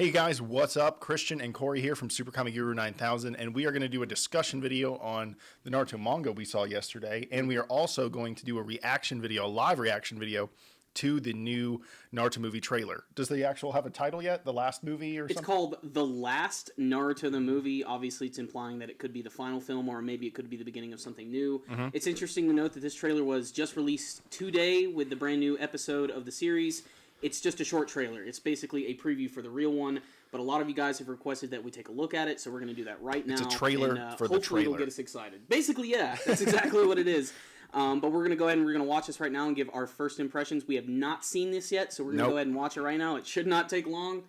Hey guys, what's up? Christian and Corey here from Super Comic Guru 9000, and we are going to do a discussion video on the Naruto manga we saw yesterday, and we are also going to do a reaction video, a live reaction video to the new Naruto movie trailer. Does the actual have a title yet? The last movie or something? It's called The Last Naruto the Movie. Obviously, it's implying that it could be the final film, or maybe it could be the beginning of something new. It's interesting to note that this trailer was just released today with the brand new episode of the series. It's just a short trailer. It's basically a preview for the real one, but a lot of you guys have requested that we take a look at it, so we're going to do that right now. It's a trailer for the trailer. Hopefully it'll get us excited. Basically, yeah, that's exactly what it is. But we're going to go ahead and we're going to watch this right now and give our first impressions. We have not seen this yet, so we're going to go ahead and watch it right now. It should not take long.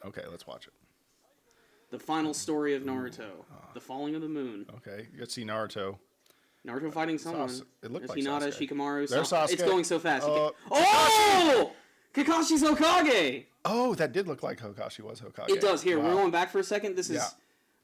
Okay, let's watch it. The final story of Naruto. The falling of the moon. Okay, you get to see Naruto. Naruto fighting someone. It looked There's like Hinata, Sasuke. Shikamaru. There's Sasuke. It's going so fast. Oh! Kakashi's Hokage! Oh, that did look like Kakashi was Hokage. It does. Here, Wow. we're going back for a second. This is... Yeah.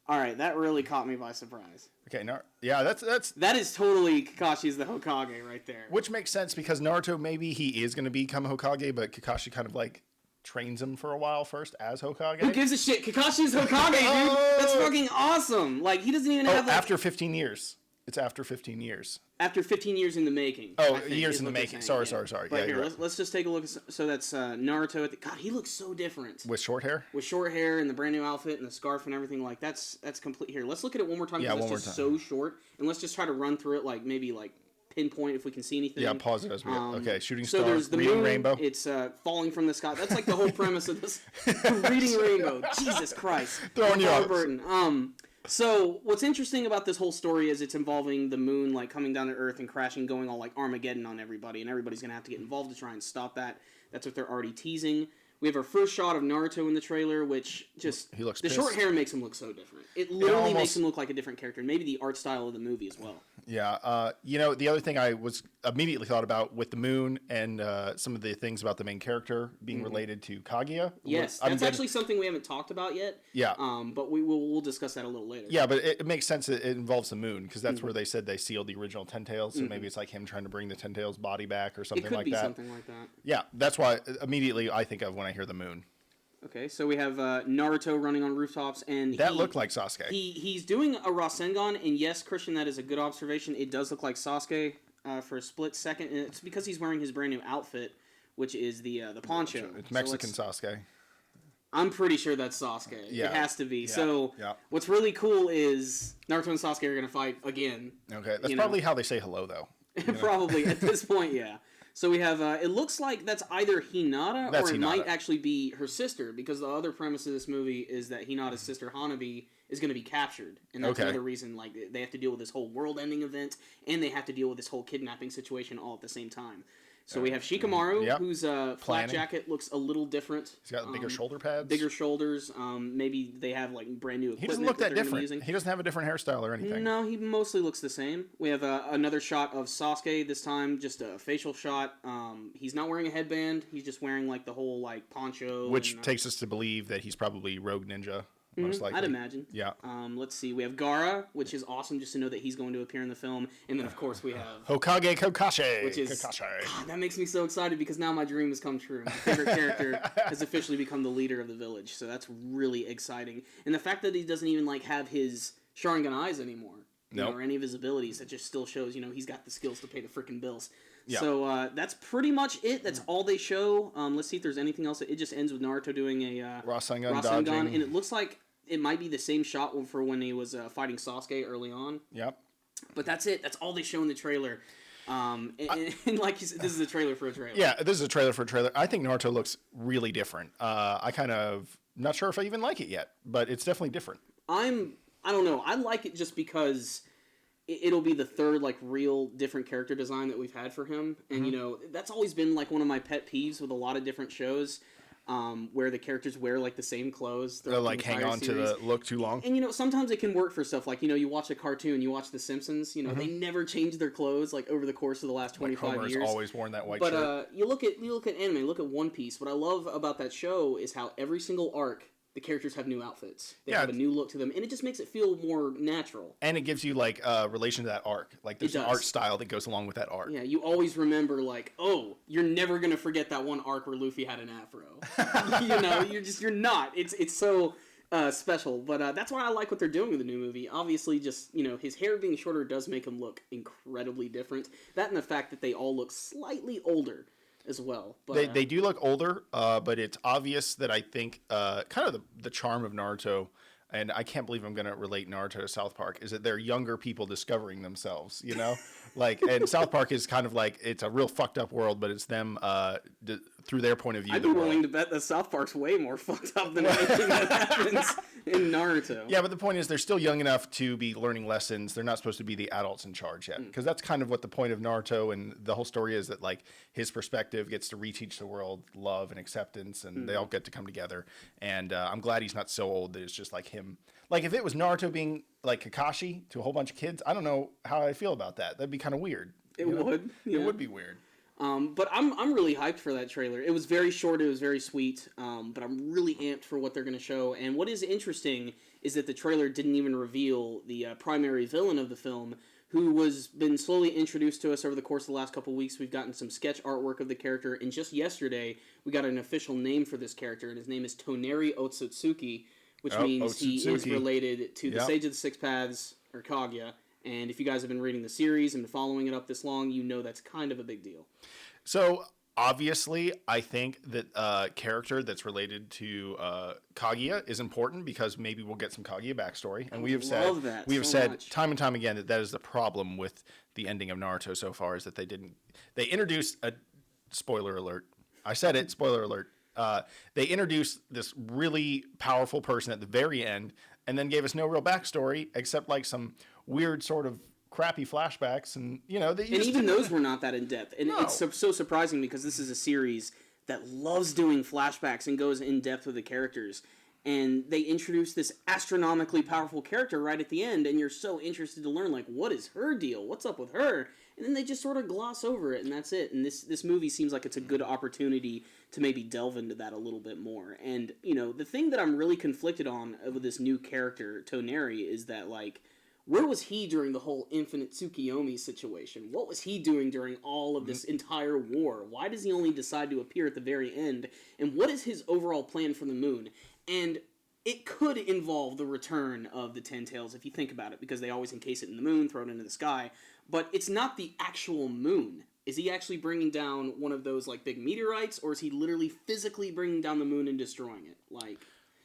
All right, that really caught me by surprise. Okay, yeah, that's... That is totally Kakashi's the Hokage right there. Which makes sense because Naruto, maybe he is going to become Hokage, but Kakashi kind of like trains him for a while first as Hokage. Who gives a shit? Kakashi's Hokage, dude! That's fucking awesome! Like, he doesn't even have... Like, after 15 years. It's after 15 years. After 15 years in the making. Oh, I think, years in the making. Sorry. But Yeah, here, let's just take a look. So that's Naruto. God, he looks so different. With short hair? With short hair and the brand new outfit and the scarf and everything. Like, that's complete. Here, let's look at it one more time. Yeah, because one it's more just time. so short. And let's just try to run through it, like, maybe, like, pinpoint if we can see anything. Yeah, pause it as we... okay, shooting so star, there's the reading moon, rainbow. It's falling from the sky. That's like the whole premise of this. Reading rainbow. Jesus Christ. Throwing you off. Burton. So what's interesting about this whole story is it's involving the moon like coming down to Earth and crashing, going all like Armageddon on everybody, and everybody's gonna have to get involved to try and stop that. That's what they're already teasing. We have our first shot of Naruto in the trailer, which just he looks the pissed. short hair makes him look so different. It literally makes him look like a different character, and maybe the art style of the movie as well. Yeah, you know, the other thing I was immediately thought about with the moon and some of the things about the main character being related to Kaguya. Yes, that's actually something we haven't talked about yet. Yeah. But we'll discuss that a little later. Yeah, but it makes sense that it involves the moon because that's where they said they sealed the original Ten Tails. So maybe it's like him trying to bring the Ten Tails body back or something like that. It could be something like that. Yeah, that's why immediately I think of when I hear the moon. Okay, so we have Naruto running on rooftops, and that looked like Sasuke. He's doing a Rasengan, and yes, Christian, that is a good observation. It does look like Sasuke for a split second, and it's because he's wearing his brand new outfit, which is the poncho. It's Mexican Sasuke. I'm pretty sure that's Sasuke. Yeah. It has to be. Yeah. So what's really cool is Naruto and Sasuke are going to fight again. Okay, that's probably how they say hello, though. Probably at this point, yeah. So we have, it looks like that's either Hinata or it might actually be her sister, because the other premise of this movie is that Hinata's sister Hanabi is going to be captured. And that's another reason, like, they have to deal with this whole world-ending event, and they have to deal with this whole kidnapping situation all at the same time. So we have Shikamaru, whose flat jacket looks a little different. He's got bigger shoulder pads. Bigger shoulders. Maybe they have like brand new equipment. He doesn't look that different. He doesn't have a different hairstyle or anything. No, he mostly looks the same. We have another shot of Sasuke, this time just a facial shot. He's not wearing a headband. He's just wearing like the whole like poncho. Which takes us to believe that he's probably Rogue Ninja. Most likely. I'd imagine. Yeah. Let's see. We have Gaara, which is awesome just to know that he's going to appear in the film. And then, of course, we have... Hokage Kakashi. Which is... God, that makes me so excited because now my dream has come true. My favorite character has officially become the leader of the village. So that's really exciting. And the fact that he doesn't even, like, have his Sharingan eyes anymore. Or any of his abilities. That just still shows, he's got the skills to pay the freaking bills. Yeah. So that's pretty much it. That's all they show. Let's see if there's anything else. It just ends with Naruto doing a Rasengan dodging. And it looks like it might be the same shot for when he was fighting Sasuke early on. Yep. But that's it. That's all they show in the trailer. And like you said, this is a trailer for a trailer. Yeah, this is a trailer for a trailer. I think Naruto looks really different. I kind of not sure if I even like it yet, but it's definitely different. I don't know. I like it just because it'll be the third like real different character design that we've had for him, and that's always been like one of my pet peeves with a lot of different shows, where the characters wear like the same clothes. They'll like hang on to the look too long. And sometimes it can work for stuff like you watch a cartoon, you watch The Simpsons. They never change their clothes like over the course of the last 25 Homer's years. Always worn that white shirt. But you look at anime, look at One Piece. What I love about that show is how every single arc the characters have new outfits. They have a new look to them, and it just makes it feel more natural. And it gives you like a relation to that arc. Like there's an art style that goes along with that arc. Yeah, you always remember like, oh, you're never gonna forget that one arc where Luffy had an afro. You know, you're not. It's so special. But that's why I like what they're doing with the new movie. Obviously, just his hair being shorter does make him look incredibly different. That and the fact that they all look slightly older as well. But they do look older, but it's obvious that I think kind of the charm of Naruto, and I can't believe I'm going to relate Naruto to South Park, is that they're younger people discovering themselves, like, and South Park is kind of like, it's a real fucked up world, but it's them through their point of view. I'd be willing to bet that South Park's way more fucked up than anything that happens in Naruto. Yeah, but the point is they're still young enough to be learning lessons. They're not supposed to be the adults in charge yet, because that's kind of what the point of Naruto and the whole story is, that like his perspective gets to reteach the world love and acceptance, and they all get to come together. And I'm glad he's not so old that it's just like him. Like if it was Naruto being like Kakashi to a whole bunch of kids, I don't know how I feel about that. That'd be kind of weird. It would. Yeah. It would be weird. But I'm really hyped for that trailer. It was very short. It was very sweet. But I'm really amped for what they're going to show. And what is interesting is that the trailer didn't even reveal the primary villain of the film, who was been slowly introduced to us over the course of the last couple weeks. We've gotten some sketch artwork of the character, and just yesterday we got an official name for this character, and his name is Toneri Otsutsuki, which means he is related to the Sage of the Six Paths, or Kaguya. And if you guys have been reading the series and following it up this long, you know that's kind of a big deal. So, obviously, I think that a character that's related to Kaguya is important, because maybe we'll get some Kaguya backstory. And we have said time and time again that is the problem with the ending of Naruto so far, is that they introduced a, spoiler alert, I said it, spoiler alert, they introduced this really powerful person at the very end, and then gave us no real backstory except like some weird sort of crappy flashbacks, and even those were not that in depth. And it's so surprising, because this is a series that loves doing flashbacks and goes in depth with the characters. And they introduce this astronomically powerful character right at the end, and you're so interested to learn, like, what is her deal? What's up with her? And then they just sort of gloss over it, and that's it. And this movie seems like it's a good opportunity to maybe delve into that a little bit more. And, the thing that I'm really conflicted on with this new character, Toneri, is that, like, where was he during the whole Infinite Tsukiyomi situation? What was he doing during all of this entire war? Why does he only decide to appear at the very end? And what is his overall plan for the moon? And it could involve the return of the Ten Tails, if you think about it, because they always encase it in the moon, throw it into the sky. But it's not the actual moon. Is he actually bringing down one of those, like, big meteorites, or is he literally physically bringing down the moon and destroying it? Like...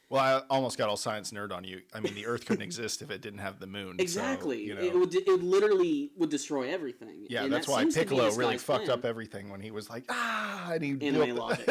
Well, I almost got all science nerd on you. I mean, the Earth couldn't exist if it didn't have the moon. Exactly. So, it literally would desroy everything. Yeah, and that's why Piccolo really fucked up everything when he was like, and he anime logic.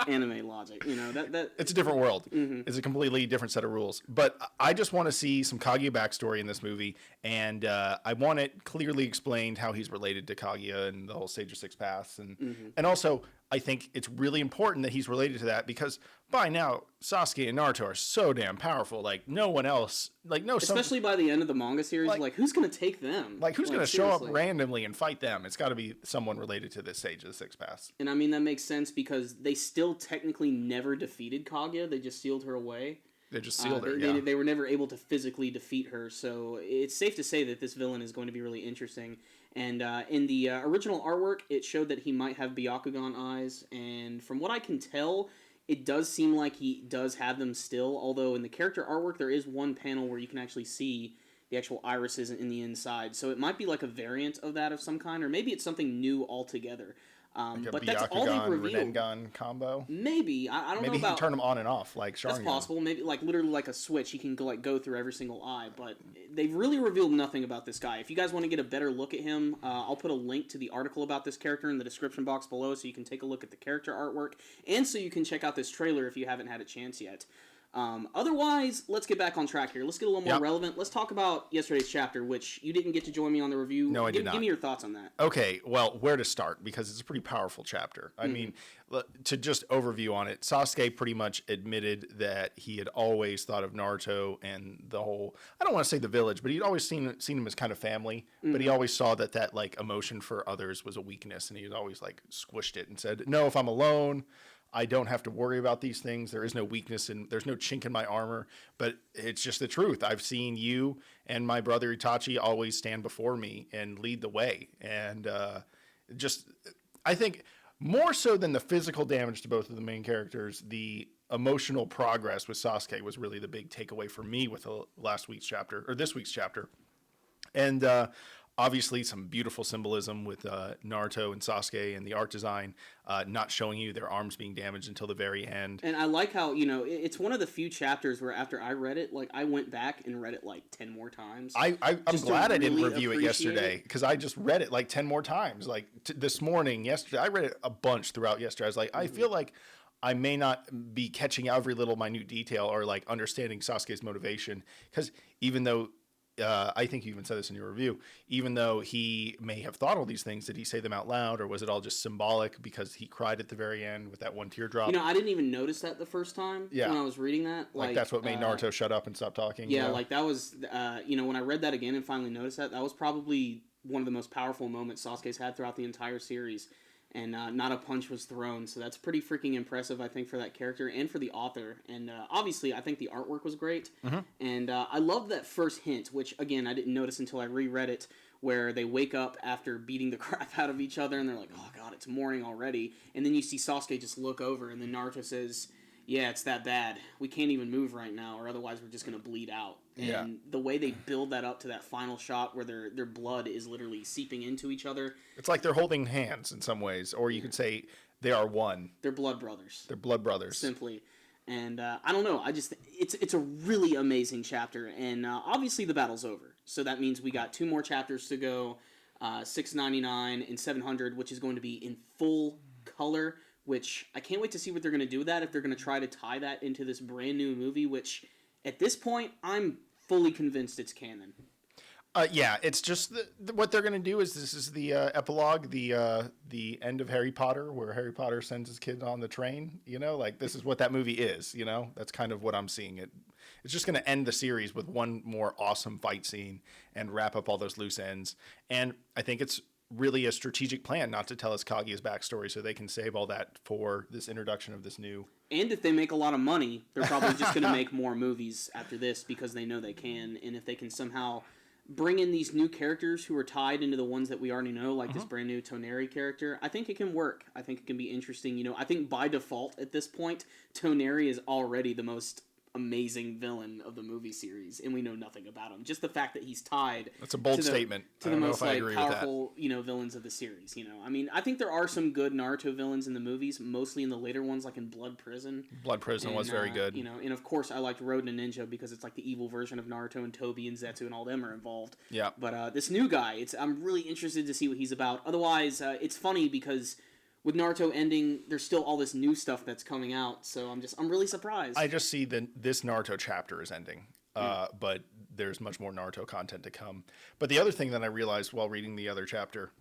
Anime logic. That it's a different world. Mm-hmm. It's a completely different set of rules. But I just want to see some Kaguya backstory in this movie, and I want it clearly explained how he's related to Kaguya and the whole Sage of Six Paths, and also I think it's really important that he's related to that, because by now Sasuke and Naruto are so damn powerful. Like no one else, especially by the end of the manga series, like who's gonna take them? Like who's gonna show up randomly and fight them? It's got to be someone related to this Sage of the Six Paths. And I mean that makes sense, because they still technically never defeated Kaguya. They just sealed her away. They just sealed her. They were never able to physically defeat her, so it's safe to say that this villain is going to be really interesting. And in the original artwork, it showed that he might have Byakugan eyes, and from what I can tell, it does seem like he does have them still, although in the character artwork, there is one panel where you can actually see the actual irises in the inside, so it might be like a variant of that of some kind, or maybe it's something new altogether. Like but that's all they've revealed. Rinnegan combo. Maybe I don't know about. Maybe he can turn them on and off like Sharingan. That's possible. Maybe like literally like a switch. He can go through every single eye. But they've really revealed nothing about this guy. If you guys want to get a better look at him, I'll put a link to the article about this character in the description box below, so you can take a look at the character artwork, and so you can check out this trailer if you haven't had a chance yet. Otherwise, let's get back on track here. Let's get a little more relevant. Let's talk about yesterday's chapter, which you didn't get to join me on the review. No, I did not. Give me your thoughts on that. Okay, well, where to start? Because it's a pretty powerful chapter. I mean, to just overview on it, Sasuke pretty much admitted that he had always thought of Naruto and the whole, I don't want to say the village, but he'd always seen him as kind of family, but he always saw that like emotion for others was a weakness, and he always like squished it and said, no, if I'm alone, I don't have to worry about these things. There is no weakness and there's no chink in my armor, but it's just the truth. I've seen you and my brother Itachi always stand before me and lead the way. And I think more so than the physical damage to both of the main characters, the emotional progress with Sasuke was really the big takeaway for me with last week's chapter or this week's chapter. And obviously some beautiful symbolism with Naruto and Sasuke and the art design, not showing you their arms being damaged until the very end. And I like how, it's one of the few chapters where after I read it, like I went back and read it like 10 more times. I'm glad I didn't review it yesterday because I just read it like 10 more times. Like this morning, yesterday, I read it a bunch throughout yesterday. I was like, I feel like I may not be catching every little minute detail or like understanding Sasuke's motivation because even though I think you even said this in your review, even though he may have thought all these things, did he say them out loud or was it all just symbolic because he cried at the very end with that one teardrop? I didn't even notice that the first time when I was reading that. Like that's what made Naruto shut up and stop talking? Yeah, like that was, when I read that again and finally noticed that was probably one of the most powerful moments Sasuke's had throughout the entire series. And not a punch was thrown, so that's pretty freaking impressive, I think, for that character and for the author. And obviously, I think the artwork was great. Mm-hmm. And I love that first hint, which, again, I didn't notice until I reread it, where they wake up after beating the crap out of each other, and they're like, oh, God, it's morning already. And then you see Sasuke just look over, and then Naruto says, yeah, it's that bad. We can't even move right now, or otherwise we're just going to bleed out. And the way they build that up to that final shot where their blood is literally seeping into each other. It's like they're holding hands in some ways, or you could say they are one. They're blood brothers. They're blood brothers. Simply. And I don't know. It's a really amazing chapter. And obviously the battle's over. So that means we got 2 more chapters to go, 699 and 700, which is going to be in full color, which I can't wait to see what they're going to do with that, if they're going to try to tie that into this brand new movie, which at this point I'm fully convinced it's canon. Yeah, it's just what they're going to do is this is the epilogue, the end of Harry Potter, where Harry Potter sends his kid on the train. Like this is what that movie is. That's kind of what I'm seeing. It's just going to end the series with one more awesome fight scene and wrap up all those loose ends. And I think it's really a strategic plan not to tell us Kaguya's backstory, so they can save all that for this introduction of this new. And if they make a lot of money, they're probably just going to make more movies after this because they know they can. And if they can somehow bring in these new characters who are tied into the ones that we already know, like this brand new Toneri character, I think it can work. I think it can be interesting. I think by default at this point, Toneri is already the most amazing villain of the movie series, and we know nothing about him. Just the fact that he's tied. That's a bold statement. To the most powerful, villains of the series. I think there are some good Naruto villains in the movies, mostly in the later ones, like in Blood Prison. Blood Prison was very good. And of course I liked Road and Ninja because it's like the evil version of Naruto, and Tobi and Zetsu and all them are involved. Yeah. But this new guy, I'm really interested to see what he's about. Otherwise, it's funny because with Naruto ending, there's still all this new stuff that's coming out, so I'm really surprised. I just see that this Naruto chapter is ending, but there's much more Naruto content to come. But the other thing that I realized while reading the other chapter,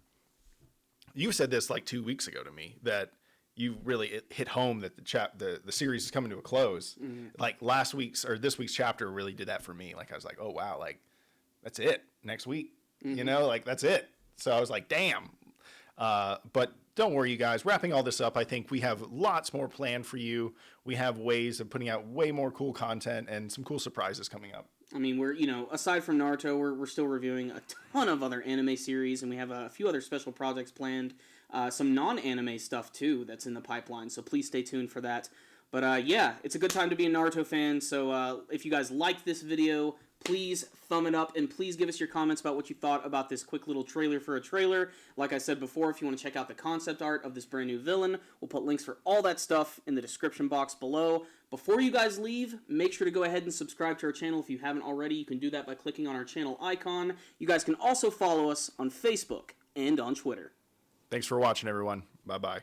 you said this like 2 weeks ago to me, that you really hit home that the series is coming to a close. Mm-hmm. Like this week's chapter really did that for me. Like I was like, oh wow, like that's it next week, like that's it. So I was like, damn. But don't worry, you guys. Wrapping all this up, I think we have lots more planned for you. We have ways of putting out way more cool content and some cool surprises coming up. I mean, we're, aside from Naruto, we're still reviewing a ton of other anime series, and we have a few other special projects planned. Some non-anime stuff, too, that's in the pipeline, so please stay tuned for that. But, yeah, it's a good time to be a Naruto fan, so if you guys liked this video, please thumb it up, and please give us your comments about what you thought about this quick little trailer for a trailer. Like I said before, if you want to check out the concept art of this brand new villain, we'll put links for all that stuff in the description box below. Before you guys leave, make sure to go ahead and subscribe to our channel if you haven't already. You can do that by clicking on our channel icon. You guys can also follow us on Facebook and on Twitter. Thanks for watching, everyone. Bye-bye.